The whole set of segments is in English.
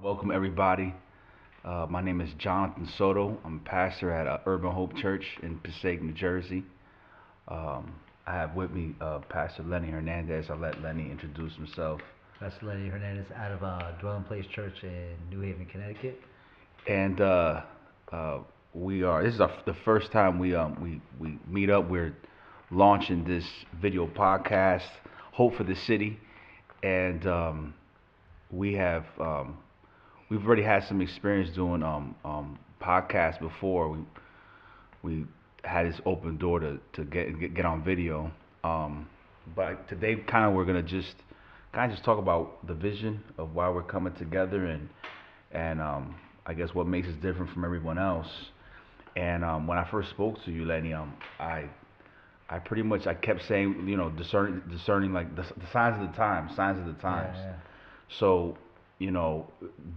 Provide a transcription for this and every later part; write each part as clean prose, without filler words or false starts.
Welcome, everybody. My name is Jonathan Soto. I'm a pastor at Urban Hope Church in Passaic, New Jersey. I have with me Pastor Lenny Hernandez. I'll let Lenny introduce himself. That's Lenny Hernandez out of Dwelling Place Church in New Haven, Connecticut. And uh, this is the first time we meet up. We're launching this video podcast, Hope for the City. And we have we've already had some experience doing podcasts before. We had this open door to get on video. But today, kind of, we're gonna just talk about the vision of why we're coming together and I guess what makes us different from everyone else. And when I first spoke to you, Lenny, I pretty much I kept saying, discerning like the signs of the times, signs of the times. Yeah, So, you know,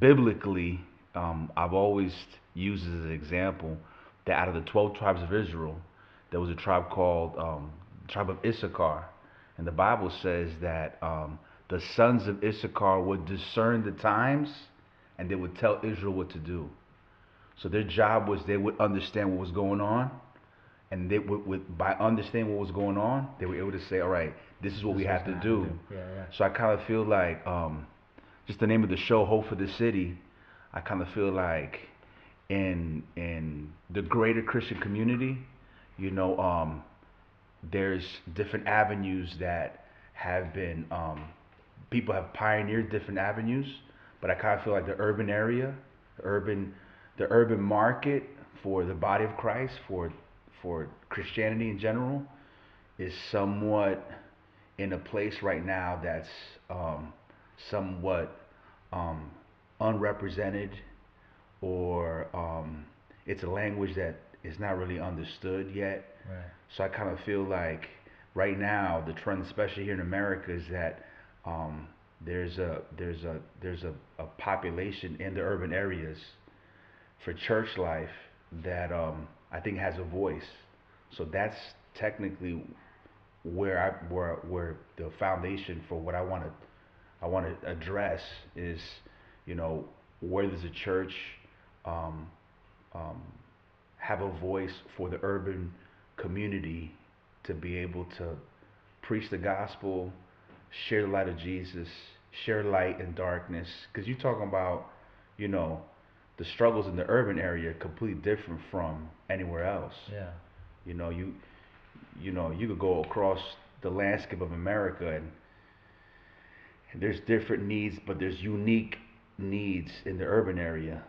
biblically, I've always used as an example that out of the 12 tribes of Israel, there was a tribe called tribe of Issachar, and the Bible says that the sons of Issachar would discern the times, and they would tell Israel what to do. So their job was they would understand what was going on, and they by understanding what was going on, they were able to say, all right, this is what we have to do. Yeah, yeah. So I kind of feel like just the name of the show, Hope for the City. I kind of feel like in the greater Christian community, you know, there's different avenues that have been people have pioneered different avenues, but I kind of feel like the urban area, the urban the urban market for the body of Christ, for Christianity in general, is somewhat in a place right now that's somewhat um, unrepresented, or it's a language that is not really understood yet. Right. So I kind of feel like right now the trend, especially here in America, is that there's a population in the urban areas for church life that I think has a voice. So that's technically where the foundation for what I want to address is, you know, where does a church um, um, have a voice for the urban community to be able to preach the gospel, share the light of Jesus, share light in darkness. Because you're talking about, you know, the struggles in the urban area are completely different from anywhere else. Yeah. You know, you could go across the landscape of America, and there's different needs, but there's unique needs in the urban area.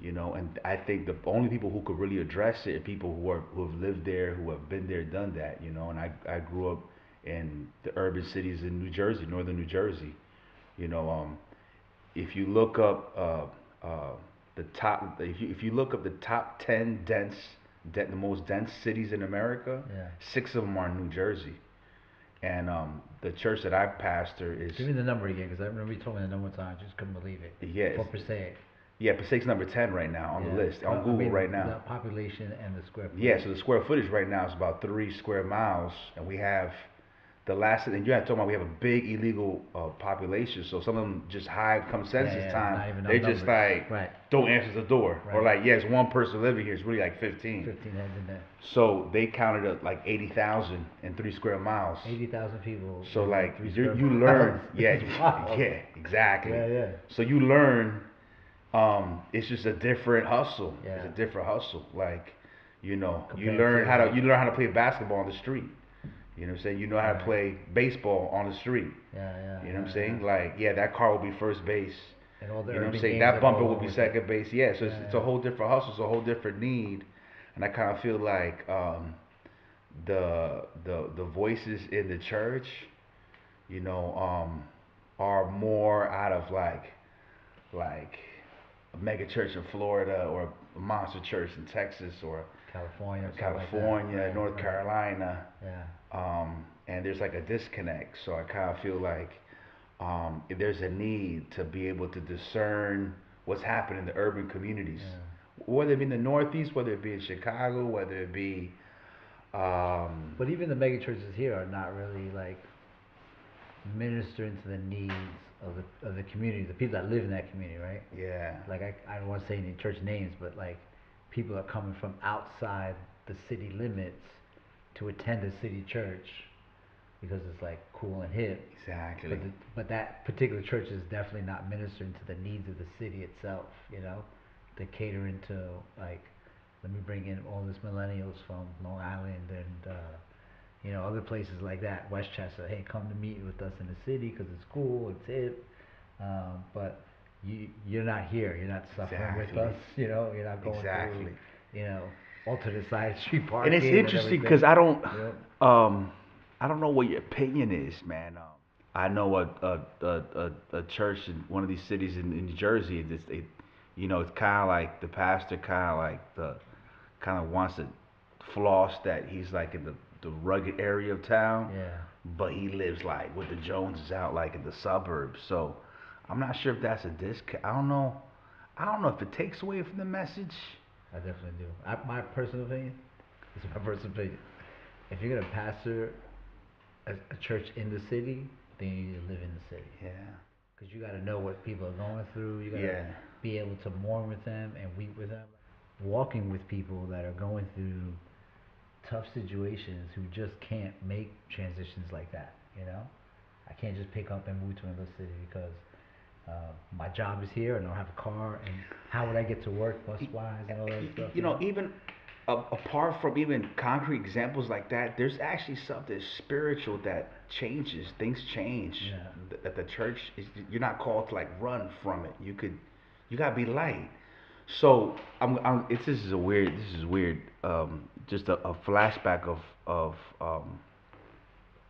You know, and I think the only people who could really address it are people who have lived there, who have been there, done that. You know, and I grew up in the urban cities in New Jersey, northern New Jersey. You know, if you look up if you look up the top 10 the most dense cities in America, Yeah. six of them are in New Jersey. And the church that I pastor is, Give me the number again, because I remember you told me the number one time. I just couldn't believe it. yes, For Passaic. yeah, Passaic's number 10 right now on the list on Google right The now. population and the square footage. Yeah, so the square footage right now is about 3 square miles, and we have the last, and you have to talk about, we have a big illegal population, so some of them just hide come census Yeah, time, not even they're on just numbers. like, Right. don't answer the door, or Right. like, yeah, it's one person living here, it's really like 15. 15 heads in there. So they counted up like 80,000 in 3 square miles. 80,000 people. So in like three you square you miles. learn, yeah, Wow. yeah, exactly. Yeah, yeah. So you learn, it's just a different hustle. Yeah. It's a different hustle. Like, you know, Compared to, you learn how to play basketball on the street. You know what I'm saying? You know how to Right. play baseball on the street. Yeah, yeah. You know what I'm yeah, saying? yeah. Like, yeah, that car will be first base. And all the You know what I'm urban saying? games That that bumper go will along be with it. second base. Yeah, so Yeah, it's a yeah. whole different hustle. It's a whole different need. And I kind of feel like the voices in the church, you know, are more out of like a mega church in Florida, or a monster church in Texas, or California, or something like that. California, Right, North right. Carolina, Yeah. and there's like a disconnect. So I kind of feel like there's a need to be able to discern what's happening in the urban communities, Yeah. whether it be in the Northeast, whether it be in Chicago, whether it be But even the mega churches here are not really like minister into the needs of the community, the people that live in that community, right? Yeah. Like I don't want to say any church names, but like people are coming from outside the city limits to attend a city church because it's like cool and hip. Exactly. But that particular church is definitely not ministering to the needs of the city itself. You know, they cater into like, let me bring in all these millennials from Long Island and other places like that. Westchester, hey, come to meet with us in the city because it's cool, it's hip. But you're not here. You're not suffering with Exactly. us. You're not going through, Exactly. you know, alternate side street And it's parking and interesting because everything. You know. I don't know what your opinion is, man. I know a church in one of these cities in New Jersey. It's kind of like the pastor kind of wants to floss that he's like in the rugged area of town, Yeah, but he lives like with the Joneses out like in the suburbs. So I'm not sure if that's a disc. I don't know. I don't know if it takes away from the message. I definitely do. My personal opinion, this is my personal opinion. If you're gonna pastor a church in the city, then you need to live in the city. Yeah. Because you got to know what people are going through. You got to Yeah. be able to mourn with them and weep with them. Walking with people that are going through tough situations who just can't make transitions like that. I can't just pick up and move to another city because my job is here and I don't have a car. And how would I get to work bus wise and all that stuff? Even apart from even concrete examples like that, there's actually something spiritual that changes. Things change. Yeah. That the church is, you're not called to like run from it. You gotta be light. So this is weird. Just a flashback of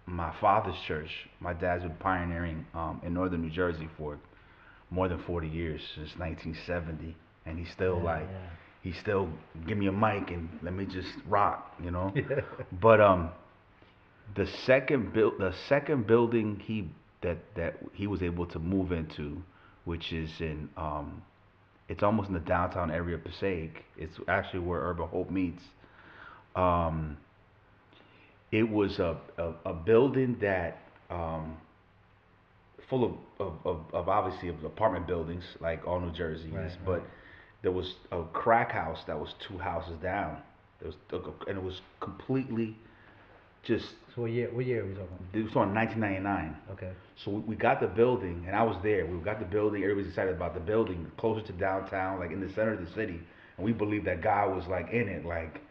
my father's church. My dad's been pioneering in northern New Jersey for more than 40 years, since 1970, and he's still Yeah, like, he still give me a mic and let me just rock. yeah. But the second building that he was able to move into, which is in it's almost in the downtown area of Passaic. It's actually where Urban Hope meets. Um, it was a building that full of obviously of apartment buildings like all New Jersey is, Right, but right. there was a crack house that was two houses down. And it was completely just. So what year are we talking? It was on 1999. Okay. So we got the building, and I was there. We got the building. Everybody's excited about the building, closer to downtown, like in the center of the city. And we believed that God was like in it, like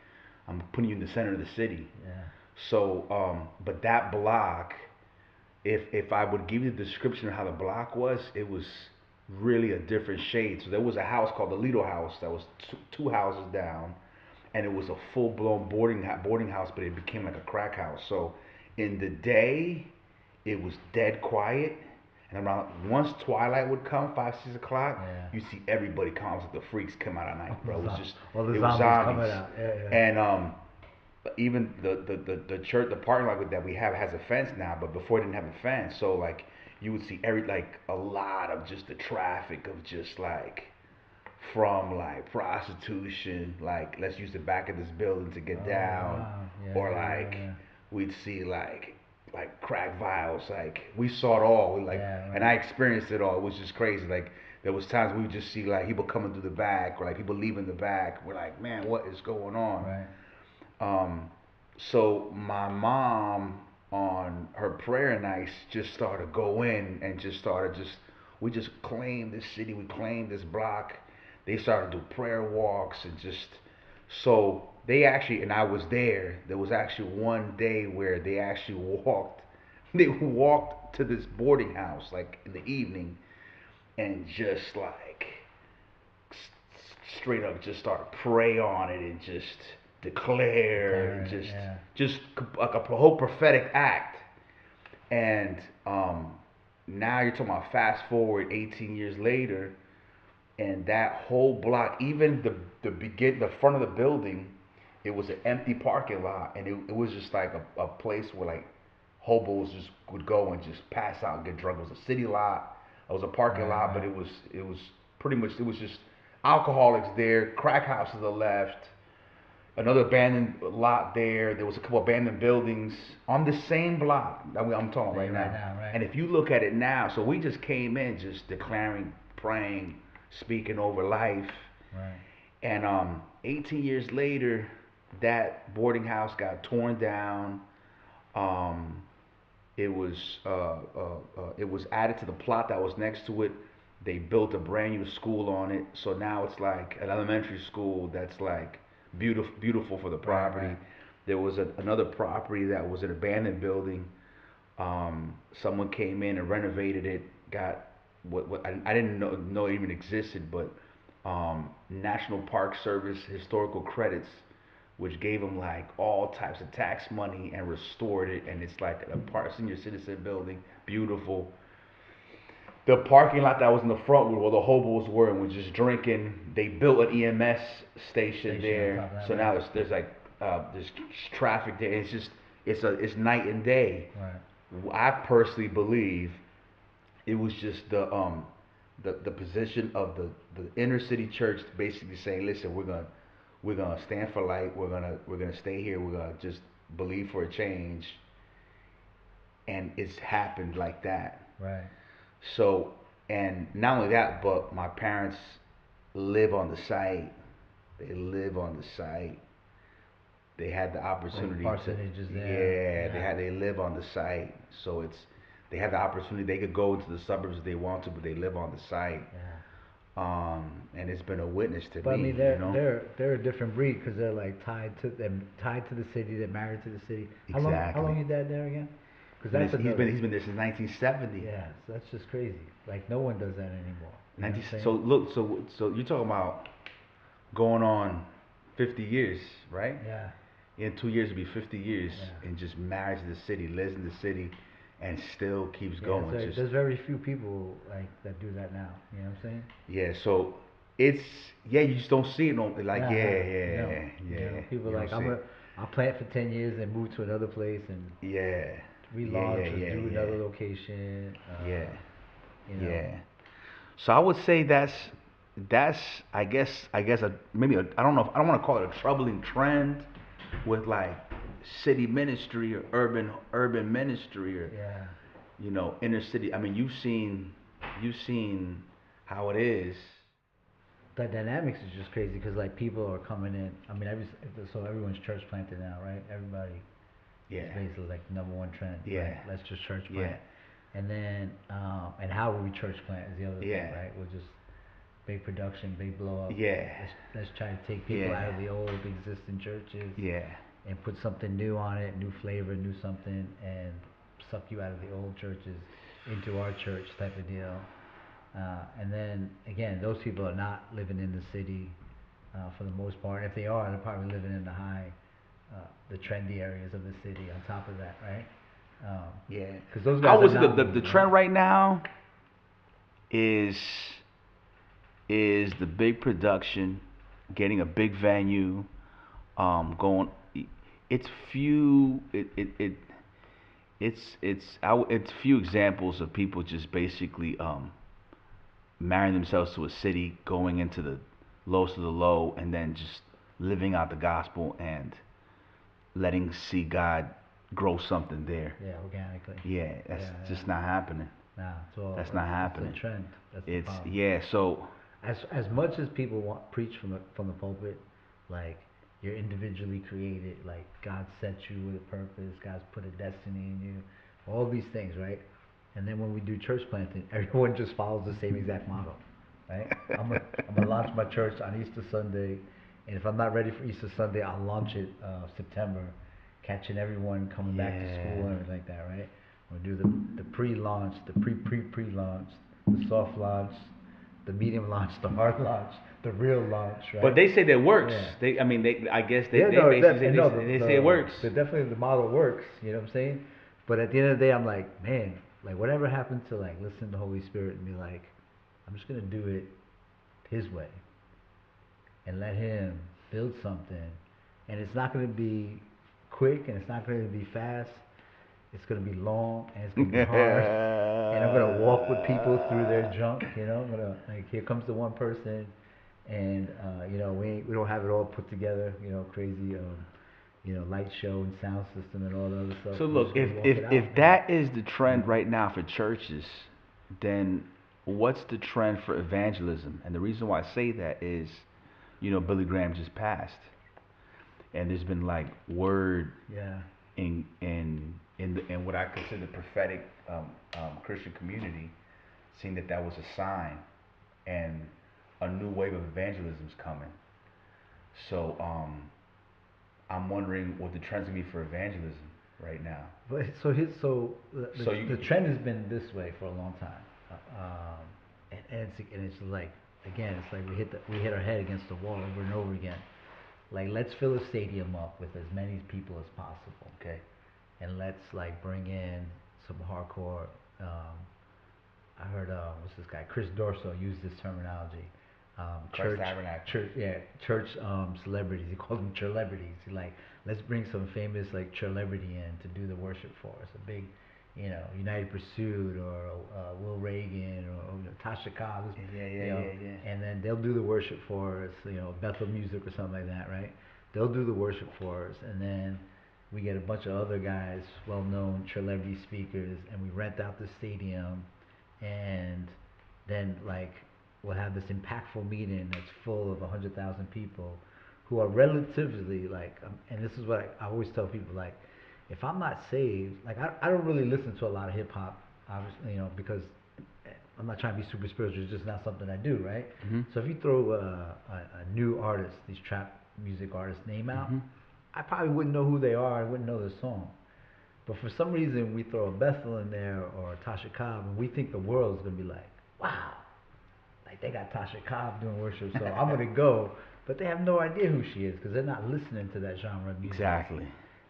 I'm putting you in the center of the city. Yeah. So, but that block, if I would give you the description of how the block was, it was really a different shade. So there was a house called the Lido House that was two houses down, and it was a full blown boarding house, but it became like a crack house. So in the day, it was dead quiet, and around once twilight would come, 5, 6 o'clock, Yeah. you see everybody comes like the freaks come out at night, bro. It was just All the it was zombies zombies, coming out. Yeah, yeah. and even the church, the parking lot that we have has a fence now, but before it didn't have a fence. So like you would see a lot of just the traffic of just like from like prostitution, like let's use the back of this building to get Oh down, wow. Yeah, or yeah, like yeah, we'd see like crack vials, like we saw it all. We yeah. like, Yeah, and right. I experienced it all. It was just crazy. Like there was times we would just see like people coming through the back or like people leaving the back. We're like, man, what is going on? Right. Um, so my mom on her prayer nights just started go in and just started just we just claimed this city, we claimed this block. They started to do prayer walks and just so they actually and I was there. There was actually one day where they actually walked they walked to this boarding house like in the evening and just like straight up just start to pray on it and just declare and Declaring it. just Yeah. just like a whole prophetic act. And now you're talking about fast forward 18 years later, and that whole block, even the front of the building, it was an empty parking lot, and it was just like a place where like hobos just would go and just pass out and get drunk. It was a city lot. It was a parking Right, lot, but right. it was pretty much it was just alcoholics there, crack house to the left, another abandoned lot there. There was a couple abandoned buildings on the same block that I'm talking There right you right now. now, right? And if you look at it now, so we just came in just declaring, praying, speaking over life. Right. And 18 years later, that boarding house got torn down. Um, it was added to the plot that was next to it. They built a brand new school on it, so now it's like an elementary school that's like beautiful for the Right, property. right. There was another property that was an abandoned building. Someone came in and renovated it. Got what I didn't know it even existed, but National Park Service historical credits, which gave them like all types of tax money and restored it, and it's like a senior citizen building, beautiful. The parking lot that was in the front where the hobos were and was just drinking, they built an EMS station Station on there, top of that, so now right? there's like there's traffic there. It's just it's night and day. Right. I personally believe it was just the position of the inner city church basically saying, listen, we're gonna stand for light. We're gonna stay here. We're gonna just believe for a change, and it's happened like that. Right. So, and not only that, but my parents live on the site. They live on the site. They had the Like opportunity to, parsonage is there. yeah, Yeah. they live on the site. So they have the opportunity. They could go into the suburbs if they want to, but they live on the site. Yeah. And it's been a witness to But I me, mean, you know. they're a different breed because they're like tied to the city. They're married to the city. How long Exactly. your dad there again? Because And that's another. he's been there since 1970. Yeah, so that's just crazy. Like no one does that anymore. You know what 19, I'm saying? so look, so you're talking about going on 50 years, right? Yeah. In 2 years, it'll be 50 years, Yeah. and just marries the city, lives in the city, and still keeps Yeah, going. so Just there's very few people like that do that now. You know what I'm saying? yeah. So it's yeah. You just don't see it. No, like Nah, yeah, nah, you yeah, don't. You yeah. know, people You don't like see it. I'll plant for 10 years and move to another place and Yeah, yeah, relaunch or yeah, do yeah, another location. yeah, You know, yeah. So I would say that's I guess maybe I don't know I don't want to call it a troubling trend with like city ministry or urban ministry or yeah. inner city. I mean you've seen how it is. The dynamics is just crazy because like people are coming in. I mean, so everyone's church planted now, right? Everybody. It's Yeah, basically like the number one trend, right? yeah, Let's just church yeah, plant, and then and how will we church plant is the other thing, yeah, right? We'll just big production, big blow up. yeah, Let's try to take people out yeah, of the old existing churches yeah, and put something new on it, new flavor, new something, and suck you out of the old churches into our church type of deal. And then again, those people are not living in the city for the most part. If they are, they're probably living in the trendy areas of the city. On top of that, right? yeah. Because those I guys are would say not the moving, right? trend right now is the big production, getting a big venue, going. It's few. It's few examples of people just basically marrying themselves to a city, going into the lowest of the low, and then just living out the gospel and letting see God grow something there. Yeah, organically. Yeah, that's Yeah, yeah. just not happening. Nah, That's not it's happening. a trend. That's the It's problem. yeah. So As much as people want preach from the pulpit, like you're individually created, like God set you with a purpose, God's put a destiny in you, all these things, right? And then when we do church planting, everyone just follows the same exact model, right? I'm gonna launch my church on Easter Sunday, and if I'm not ready for Easter Sunday, I'll launch it September, catching everyone coming back to school yeah, and everything like that, right? We'll do the pre-launch, the pre-launch, the soft launch, the medium launch, the hard launch, the real launch, but right? they say that works. Yeah. I mean, I guess Yeah, they no, basically say, no, they say it works. definitely the model works. You know what I'm saying? But at the end of the day, I'm like, man, like whatever happened to like listen to the Holy Spirit and be like, I'm just gonna do it His way and let Him build something, and it's not gonna be quick and it's not gonna be fast. It's gonna be long and it's gonna be hard, and I'm gonna walk with people through their junk. You know, I'm gonna like here comes the one person, and we don't have it all put together. Crazy light show and sound system and all the other stuff. So We look, just want to walk it out, if and that is the you trend know. right now for churches, then what's the trend for evangelism? And the reason why I say that is, Billy Graham just passed, and there's been like word Yeah. in what I consider the prophetic Christian community, seeing that was a sign, and a new wave of evangelism is coming. So I'm wondering what the trends gonna be for evangelism right now. But so So you, the trend has been this way for a long time, and it's like, again, it's like we hit our head against the wall over and over again. Like, let's fill a stadium up with as many people as possible, okay, and let's like bring in some hardcore. Um, I heard what's this guy, Chris Dorso, use this terminology. Christ Tabernacle. Church celebrities. He calls them celebrities. He like, let's bring some famous like celebrity in to do the worship for us. A big, United Pursuit, or Will Reagan, or Tasha Cobbs. And then they'll do the worship for us. Bethel Music or something like that, right? They'll do the worship for us, and then we get a bunch of other guys, well-known celebrity speakers, and we rent out the stadium, and then like we'll have this impactful meeting that's full of 100,000 people who are relatively like, and this is what I always tell people, like, if I'm not saved, like I don't really listen to a lot of hip hop, obviously, because I'm not trying to be super spiritual. It's just not something I do, right? Mm-hmm. So if you throw a new artist, these trap music artists' name out, Mm-hmm. I probably wouldn't know who they are. I wouldn't know the song. But for some reason, we throw a Bethel in there or Tasha Cobb, and we think the world's gonna be like, wow, like they got Tasha Cobb doing worship, so I'm gonna go. But they have no idea who she is because they're not listening to that genre of music. Exactly.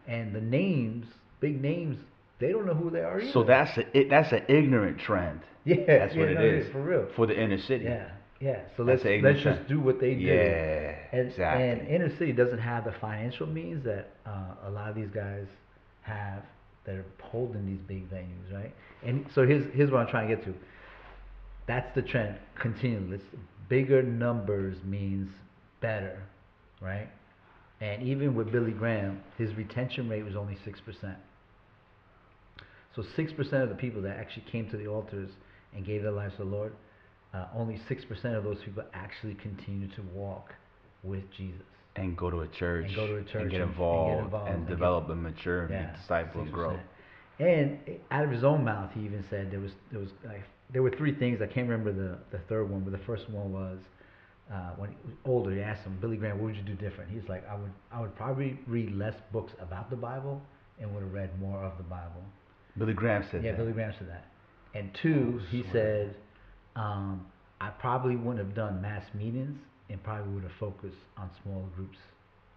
And the names, big names, they don't know who they are So either. that's an ignorant trend. Yeah, That's yeah, what it no, is yeah, for real. for the inner city. Yeah, yeah. So That's let's an ignorant let's trend. just do what they do. Yeah, And exactly. inner city doesn't have the financial means that a lot of these guys have that are holding these big venues, right? And so here's what I'm trying to get to. That's the trend continually. Bigger numbers means better, right? And even with Billy Graham, his retention rate was only 6%. So 6% of the people that actually came to the altars and gave their lives to the Lord, only 6% of those people actually continue to walk with Jesus And go to a church and go to a church and get and get involved involved and and get, develop and mature and be yeah, disciple and grow. 6%. And out of his own mouth, he even said there was like, there were three things. I can't remember the third one, but the first one was when he was older. He asked him, Billy Graham, what would you do different? He's like, I would probably read less books about the Bible and would have read more of the Bible. Billy Graham said Yeah, that. Billy Graham said that. And two, Oh, he swear. said, I probably wouldn't have done mass meetings and probably would have focused on small groups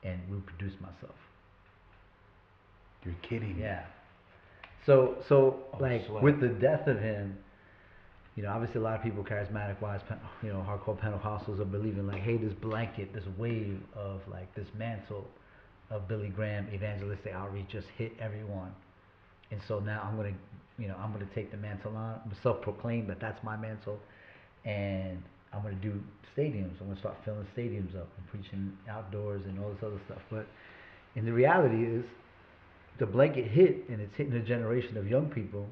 and reproduced myself. You're kidding me. Yeah. So Oh, like sweat. with the death of him, obviously a lot of people charismatic wise, hardcore Pentecostals are believing like, hey, this blanket, this wave of like this mantle of Billy Graham evangelistic outreach just hit everyone. And so now I'm gonna take the mantle on. I'm self-proclaimed that that's my mantle, and I'm gonna do stadiums. I'm gonna start filling stadiums up and preaching outdoors and all this other stuff. But and the reality is, the blanket hit, and it's hitting a generation of young people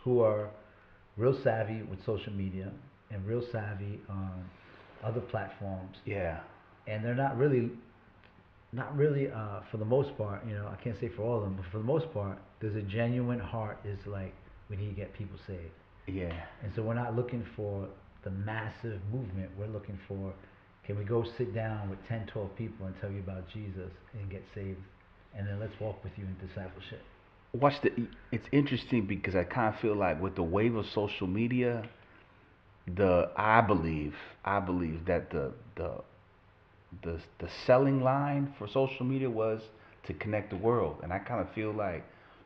who are real savvy with social media and real savvy on other platforms, Yeah. and they're not really for the most part, I can't say for all of them, but for the most part, there's a genuine heart. Is like, we need to get people saved. Yeah. And so we're not looking for the massive movement. We're looking for, can we go sit down with 10, 12 people and tell you about Jesus and get saved, and then let's walk with you in discipleship. Watch the. It's interesting because I kind of feel like with the wave of social media, I believe that the selling line for social media was to connect the world, and I kind of feel like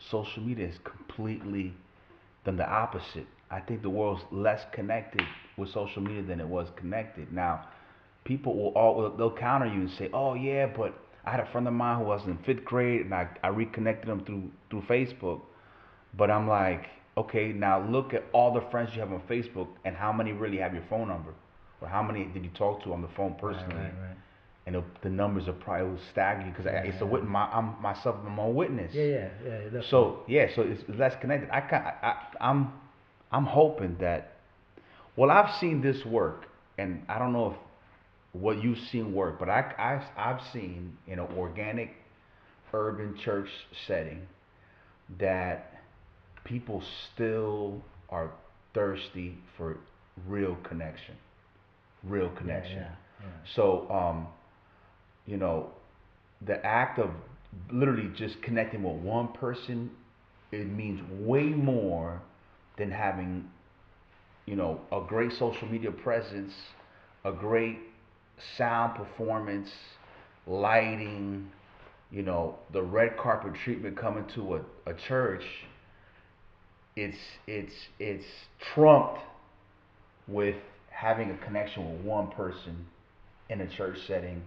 social media is completely done the opposite. I think the world's less connected with social media than it was connected. Now, people they'll counter you and say, "Oh yeah, but I had a friend of mine who was in fifth grade, and I reconnected him through Facebook." But I'm like, okay, now look at all the friends you have on Facebook, and how many really have your phone number? or how many did you talk to on the phone personally? Right. And the numbers are probably staggering because Yeah, it's a yeah. witness. I'm myself. I'm a witness. Yeah, definitely. So yeah, so it's less connected. I'm hoping that. Well, I've seen this work, and I don't know if what you've seen work, but I've seen in an organic urban church setting that people still are thirsty for real connection, real Yeah, connection. yeah. So, you know, the act of literally just connecting with one person, it means way more than having, a great social media presence, a great sound performance, lighting, the red carpet treatment coming to a church. It's it's trumped with having a connection with one person in a church setting,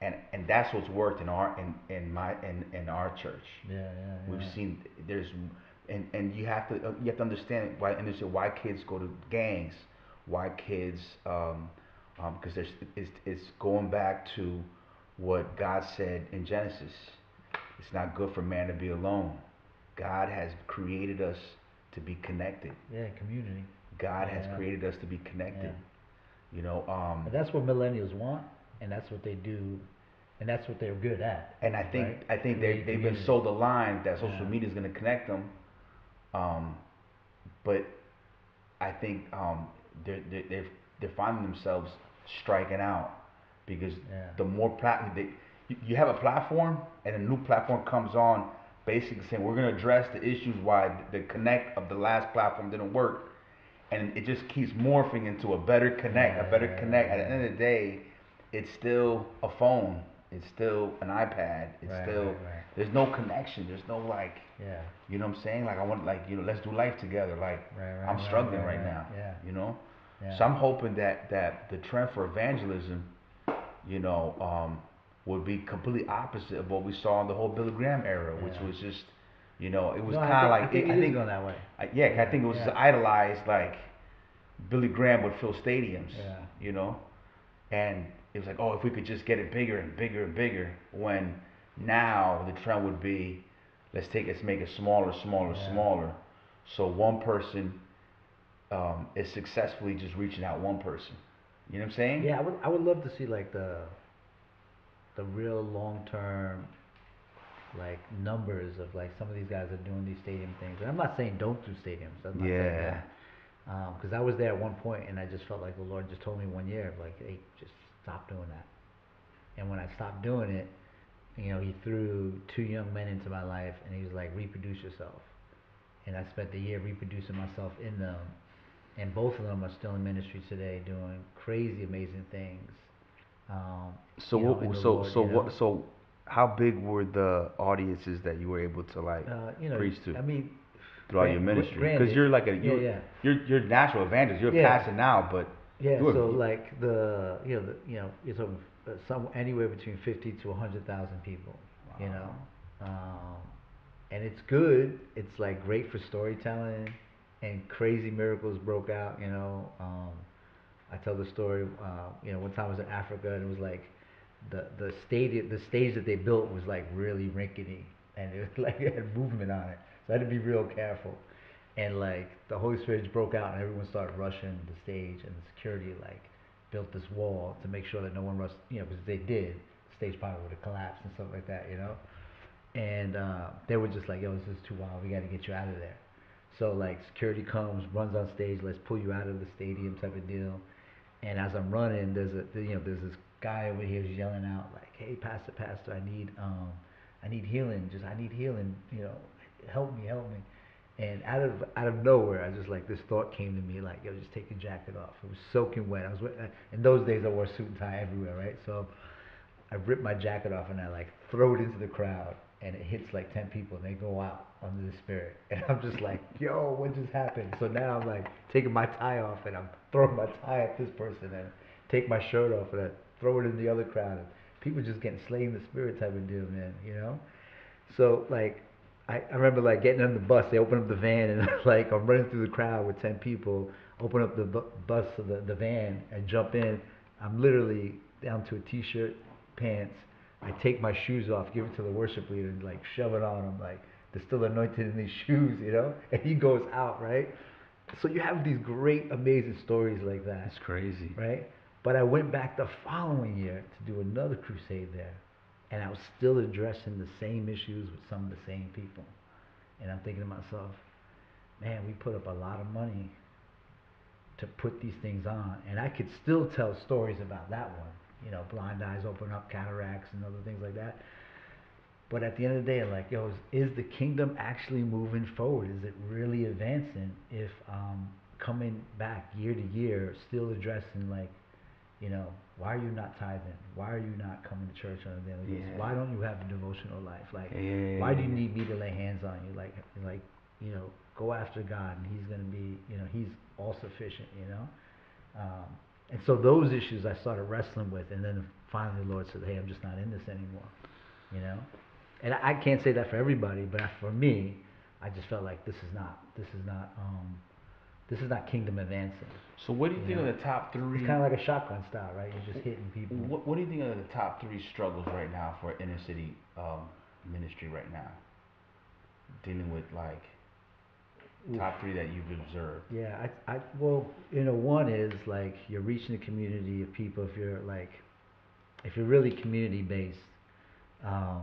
and that's what's worked in our church. We've Yeah. seen there's and you have to understand why kids go to gangs, why kids because it's going back to what God said in Genesis. It's not good for man to be alone. God has created us to be connected. Yeah, community. God has Yeah, created us to be yeah. connected. You know, But that's what millennials want, and that's what they do, and that's what they're good at, and I think right? I think Creating they've been community. sold a line that social Yeah, media is going to connect them. Um, but I think they're finding themselves striking out because yeah, the more you have a platform and a new platform comes on, basically saying we're going to address the issues why the connect of the last platform didn't work, and it just keeps morphing into a better connect, a better connect. At the end of the day, it's still a phone, it's still an iPad, it's still right. there's no connection, there's no like, Yeah, you know what I'm saying? Like I want like let's do life together. Like I'm struggling right now, Yeah, you know. yeah, So I'm hoping that the trend for evangelism, you know, would be completely opposite of what we saw in the whole Billy Graham era, which yeah. was just, it was No, kind of I like think I it is think, going that way. yeah, I Yeah, think it was just yeah, idolized like Billy Graham would fill stadiums, yeah, you know, and it was like, oh, if we could just get it bigger and bigger and bigger. When now the trend would be, let's make it smaller, smaller, yeah. smaller, so one person is successfully just reaching out one person. You know what I'm saying? Yeah, I would love to see like the real long term like numbers of like some of these guys are doing these stadium things. And I'm not saying don't do stadiums. I'm not saying Yeah. that. Because I was there at one point and I just felt like the Lord just told me one year, like, hey, just stop doing that. And when I stopped doing it, He threw two young men into my life and He was like, reproduce yourself. And I spent the year reproducing myself in them. And both of them are still in ministry today doing crazy, amazing things. Um, So in what? the So Lord, so what? So how big were the audiences that you were able to like preach to I mean, throughout your ministry? Because granted, you're like yeah. you're natural evangelist. You're a Yeah, pastor now, but yeah. you were So like you're talking some anywhere between 50 to 100,000 people. You know, wow. um, and it's good. It's like great for storytelling, and crazy miracles broke out. I tell the story. One time I was in Africa and it was like the stage that they built was like really rickety and it was like it had movement on it. So I had to be real careful. And like the Holy Spirit just broke out and everyone started rushing the stage and the security like built this wall to make sure that no one rushed. Because if they did, the stage probably would have collapsed and stuff like that. And they were just like, yo, this is too wild. We got to get you out of there. So like security comes, runs on stage, let's pull you out of the stadium type of deal. And as I'm running, there's this guy over here who's yelling out like, "Hey, pastor, I need healing. I need healing. Help me, help me." And out of nowhere, I just like this thought came to me like, "Yo, just take your jacket off." It was soaking wet. In those days I wore a suit and tie everywhere, right? So I rip my jacket off and I like throw it into the crowd and it hits like 10 people and they go out under the spirit. And I'm just like, yo, what just happened? So now I'm like taking my tie off and I'm throwing my tie at this person and take my shirt off and I throw it in the other crowd. And people just getting slain in the spirit type of deal, man. So like I remember like getting on the bus. They open up the van and like I'm running through the crowd with 10 people. Open up the bus of the van and jump in. I'm literally down to a t-shirt, pants. I take my shoes off, give it to the worship leader, and like shove it on him. Like they're still anointed in these shoes, you know. And he goes out, right? So you have these great, amazing stories like that. It's crazy. Right? But I went back the following year to do another crusade there, and I was still addressing the same issues with some of the same people. And I'm thinking to myself, man, we put up a lot of money to put these things on, and I could still tell stories about that one. You know, blind eyes open up, cataracts, and other things like that. But at the end of the day, like, yo, is the kingdom actually moving forward? Is it really advancing if coming back year to year, still addressing, like, you know, why are you not tithing? Why are you not coming to church on a daily basis? Yeah. Why don't you have a devotional life? Like, Yeah. why do you need me to lay hands on you? Like, you know, go after God, and He's going to be, you know, He's all sufficient, you know? And so those issues I started wrestling with, and then finally the Lord said, hey, I'm just not in this anymore, you know? And I can't say that for everybody, but for me, I just felt like this is not kingdom advancing. So what do you You think know? of the top three? It's kind of like a shotgun style, right? You're just hitting people. What do you think of the top three struggles right now for inner city ministry right now? Dealing with like top three that you've observed. Yeah, well, you know, one is like you're reaching a community of people. If you're really community based, um,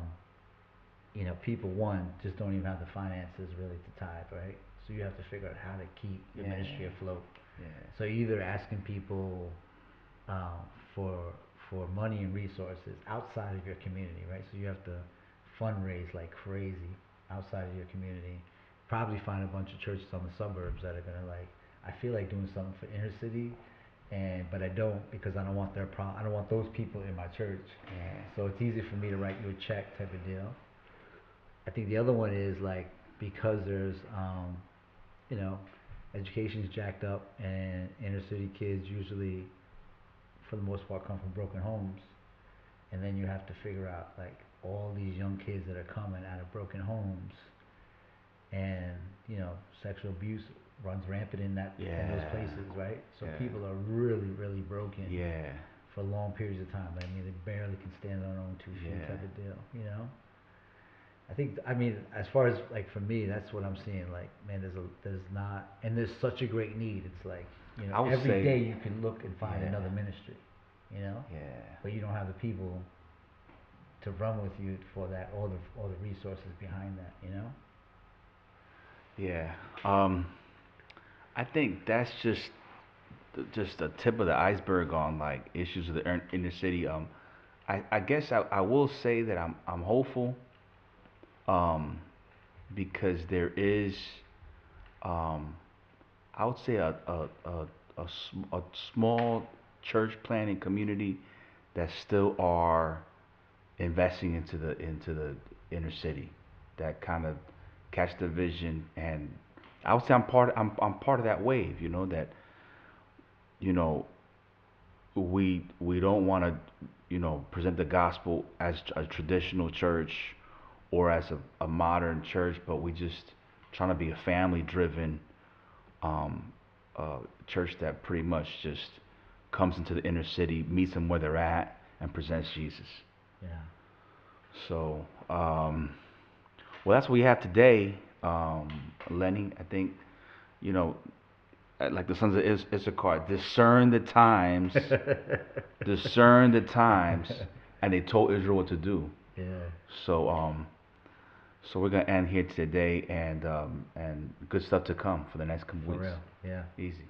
you know, people, one, just don't even have the finances really to tithe, right? So you have to figure out how to keep your ministry afloat. Yeah. So you're either asking people um, for money and resources outside of your community, right? So you have to fundraise like crazy outside of your community. Probably find a bunch of churches on the suburbs that are gonna like, I feel like doing something for inner city, but I don't, because I don't want I don't want those people in my church. Yeah. So it's easy for me to write you a check type of deal. I think the other one is like, because there's you know, education's jacked up, and inner city kids usually, for the most part, come from broken homes, and then you have to figure out like all these young kids that are coming out of broken homes, and you know, sexual abuse runs rampant in those places, right? So people are really, really broken. Yeah. For long periods of time. I mean, they barely can stand on their own 2 feet, type of deal, you know. I mean, as far as like for me, that's what I'm seeing. Like, man, there's not, and there's such a great need. It's like, you know, every day you can look and find another ministry, you know. Yeah. But you don't have the people to run with you for that, all the resources behind that, you know. Yeah. I think that's just the tip of the iceberg on like issues of the inner city. I guess I will say that I'm hopeful. Um, because there is, um, I would say a small church planting community that still are investing into the inner city, that kind of catch the vision, and I would say I'm part of that wave. You know that, you know, we don't want to, you know, present the gospel as a traditional church or as a modern church, but we just trying to be a family driven um, church that pretty much just comes into the inner city, meets them where they're at, and presents Jesus. Yeah. So, well, that's what we have today, Lenny. I think, you know, like the sons of Issachar, discern the times, discern the times, and they told Israel what to do. Yeah. So we're gonna end here today, and good stuff to come for the next couple For weeks. real. Yeah. Easy.